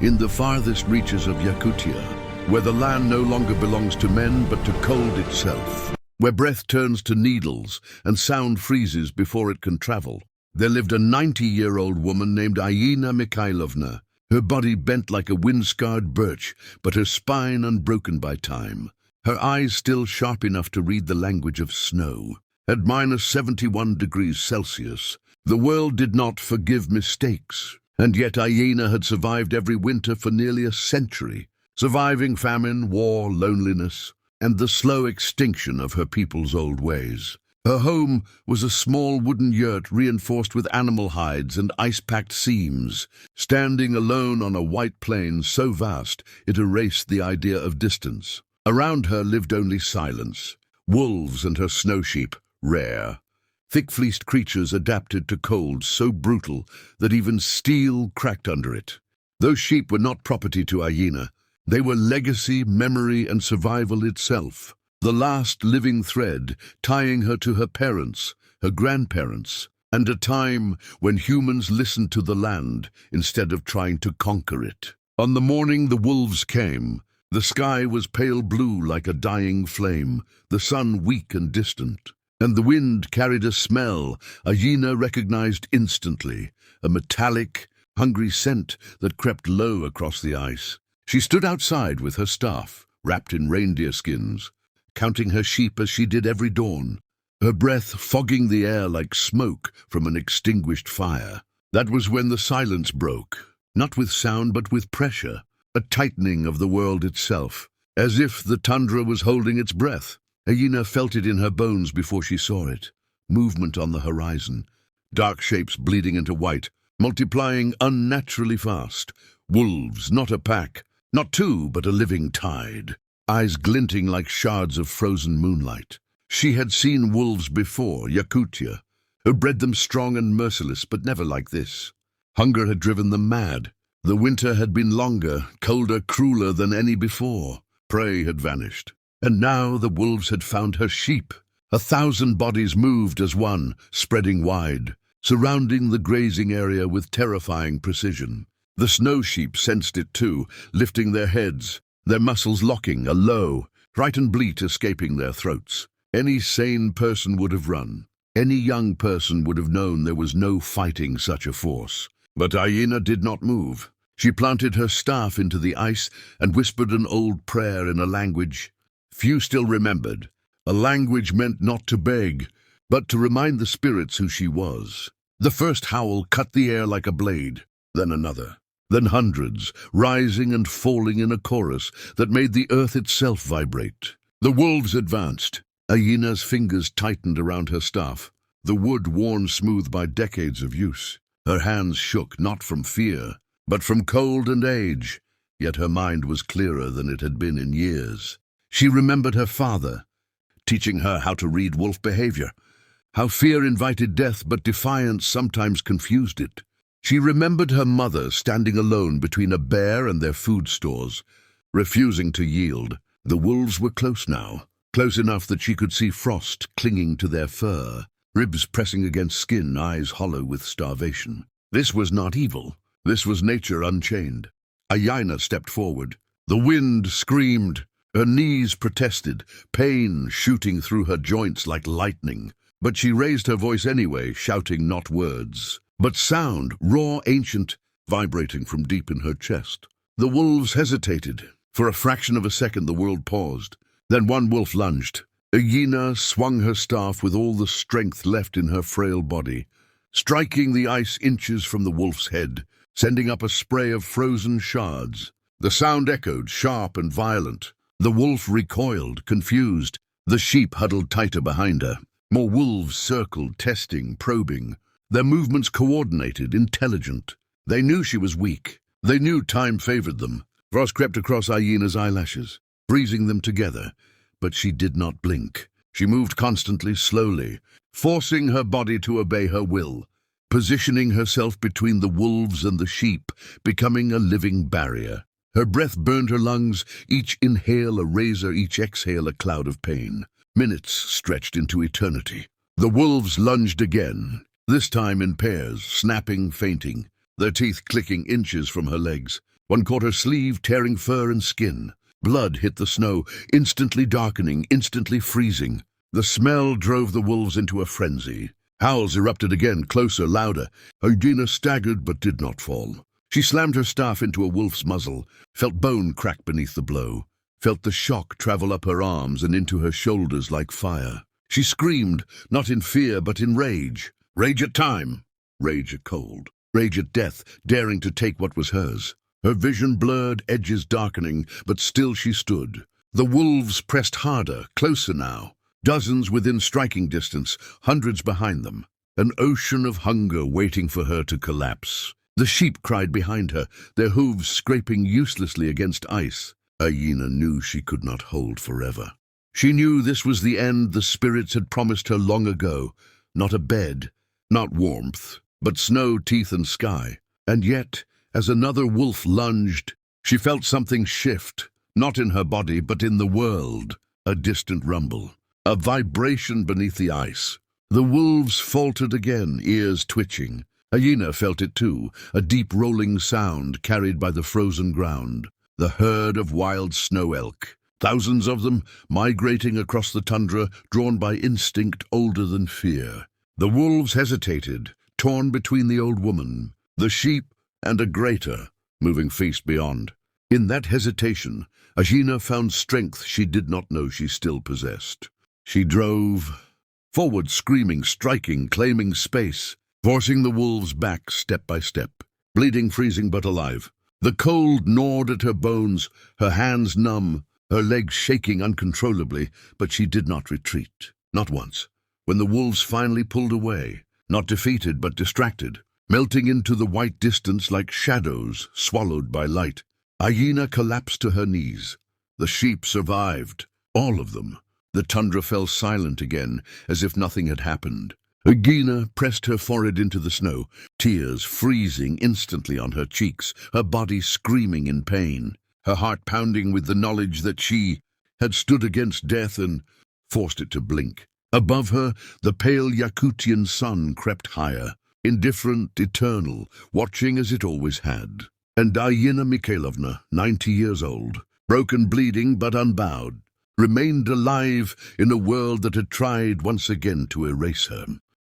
In the farthest reaches of Yakutia, where the land no longer belongs to men but to cold itself, where breath turns to needles and sound freezes before it can travel, there lived a 90-year-old woman named Aina Mikhailovna, her body bent like a wind-scarred birch, but her spine unbroken by time, her eyes still sharp enough to read the language of snow. At -71 degrees Celsius, the world did not forgive mistakes. And yet Aina had survived every winter for nearly a century, surviving famine, war, loneliness, and the slow extinction of her people's old ways. Her home was a small wooden yurt reinforced with animal hides and ice-packed seams, standing alone on a white plain so vast it erased the idea of distance. Around her lived only silence, wolves and her snow sheep, rare. Thick-fleeced creatures adapted to cold so brutal that even steel cracked under it. Those sheep were not property to Aina. They were legacy, memory, and survival itself. The last living thread tying her to her parents, her grandparents, and a time when humans listened to the land instead of trying to conquer it. On the morning the wolves came, the sky was pale blue like a dying flame, the sun weak and distant. And the wind carried a smell Aina recognized instantly, a metallic, hungry scent that crept low across the ice. She stood outside with her staff, wrapped in reindeer skins, counting her sheep as she did every dawn, her breath fogging the air like smoke from an extinguished fire. That was when the silence broke, not with sound but with pressure, a tightening of the world itself, as if the tundra was holding its breath. Aina felt it in her bones before she saw it. Movement on the horizon. Dark shapes bleeding into white, multiplying unnaturally fast. Wolves, not a pack. Not two, but a living tide. Eyes glinting like shards of frozen moonlight. She had seen wolves before, Yakutia, who bred them strong and merciless, but never like this. Hunger had driven them mad. The winter had been longer, colder, crueler than any before. Prey had vanished. And now the wolves had found her sheep. 1,000 bodies moved as one, spreading wide, surrounding the grazing area with terrifying precision. The snow sheep sensed it too, lifting their heads, their muscles locking, a low, frightened bleat escaping their throats. Any sane person would have run. Any young person would have known there was no fighting such a force. But Aina did not move. She planted her staff into the ice and whispered an old prayer in a language few still remembered, a language meant not to beg, but to remind the spirits who she was. The first howl cut the air like a blade, then another, then hundreds, rising and falling in a chorus that made the earth itself vibrate. The wolves advanced. Aina's fingers tightened around her staff, the wood worn smooth by decades of use. Her hands shook not from fear, but from cold and age, yet her mind was clearer than it had been in years. She remembered her father, teaching her how to read wolf behavior, how fear invited death but defiance sometimes confused it. She remembered her mother standing alone between a bear and their food stores, refusing to yield. The wolves were close now, close enough that she could see frost clinging to their fur, ribs pressing against skin, eyes hollow with starvation. This was not evil. This was nature unchained. Aina stepped forward. The wind screamed. Her knees protested, pain shooting through her joints like lightning. But she raised her voice anyway, shouting not words, but sound, raw, ancient, vibrating from deep in her chest. The wolves hesitated. For a fraction of a second the world paused. Then one wolf lunged. Aina swung her staff with all the strength left in her frail body, striking the ice inches from the wolf's head, sending up a spray of frozen shards. The sound echoed, sharp and violent. The wolf recoiled, confused. The sheep huddled tighter behind her. More wolves circled, testing, probing. Their movements coordinated, intelligent. They knew she was weak. They knew time favored them. Frost crept across Aina's eyelashes, freezing them together. But she did not blink. She moved constantly, slowly, forcing her body to obey her will, positioning herself between the wolves and the sheep, becoming a living barrier. Her breath burned her lungs, each inhale a razor, each exhale a cloud of pain. Minutes stretched into eternity. The wolves lunged again, this time in pairs, snapping, feinting, their teeth clicking inches from her legs. One caught her sleeve, tearing fur and skin. Blood hit the snow, instantly darkening, instantly freezing. The smell drove the wolves into a frenzy. Howls erupted again, closer, louder. Hyena staggered but did not fall. She slammed her staff into a wolf's muzzle, felt bone crack beneath the blow, felt the shock travel up her arms and into her shoulders like fire. She screamed, not in fear but in rage. Rage at time, rage at cold, rage at death, daring to take what was hers. Her vision blurred, edges darkening, but still she stood. The wolves pressed harder, closer now. Dozens within striking distance, hundreds behind them. An ocean of hunger waiting for her to collapse. The sheep cried behind her, their hooves scraping uselessly against ice. Hyena knew she could not hold forever. She knew this was the end the spirits had promised her long ago. Not a bed, not warmth, but snow, teeth, and sky. And yet, as another wolf lunged, she felt something shift, not in her body, but in the world. A distant rumble, a vibration beneath the ice. The wolves faltered again, ears twitching. Hyena felt it too, a deep rolling sound carried by the frozen ground. The herd of wild snow elk, thousands of them migrating across the tundra, drawn by instinct older than fear. The wolves hesitated, torn between the old woman, the sheep, and a greater, moving feast beyond. In that hesitation, Hyena found strength she did not know she still possessed. She drove forward, screaming, striking, claiming space, forcing the wolves back step by step, bleeding, freezing, but alive. The cold gnawed at her bones, her hands numb, her legs shaking uncontrollably, but she did not retreat, not once. When the wolves finally pulled away, not defeated but distracted, melting into the white distance like shadows swallowed by light, Hyena collapsed to her knees. The sheep survived, all of them. The tundra fell silent again, as if nothing had happened. Hyena pressed her forehead into the snow, tears freezing instantly on her cheeks, her body screaming in pain, her heart pounding with the knowledge that she had stood against death and forced it to blink. Above her, the pale Yakutian sun crept higher, indifferent, eternal, watching as it always had. And Hyena Mikhailovna, 90 years old, broken, bleeding, but unbowed, remained alive in a world that had tried once again to erase her.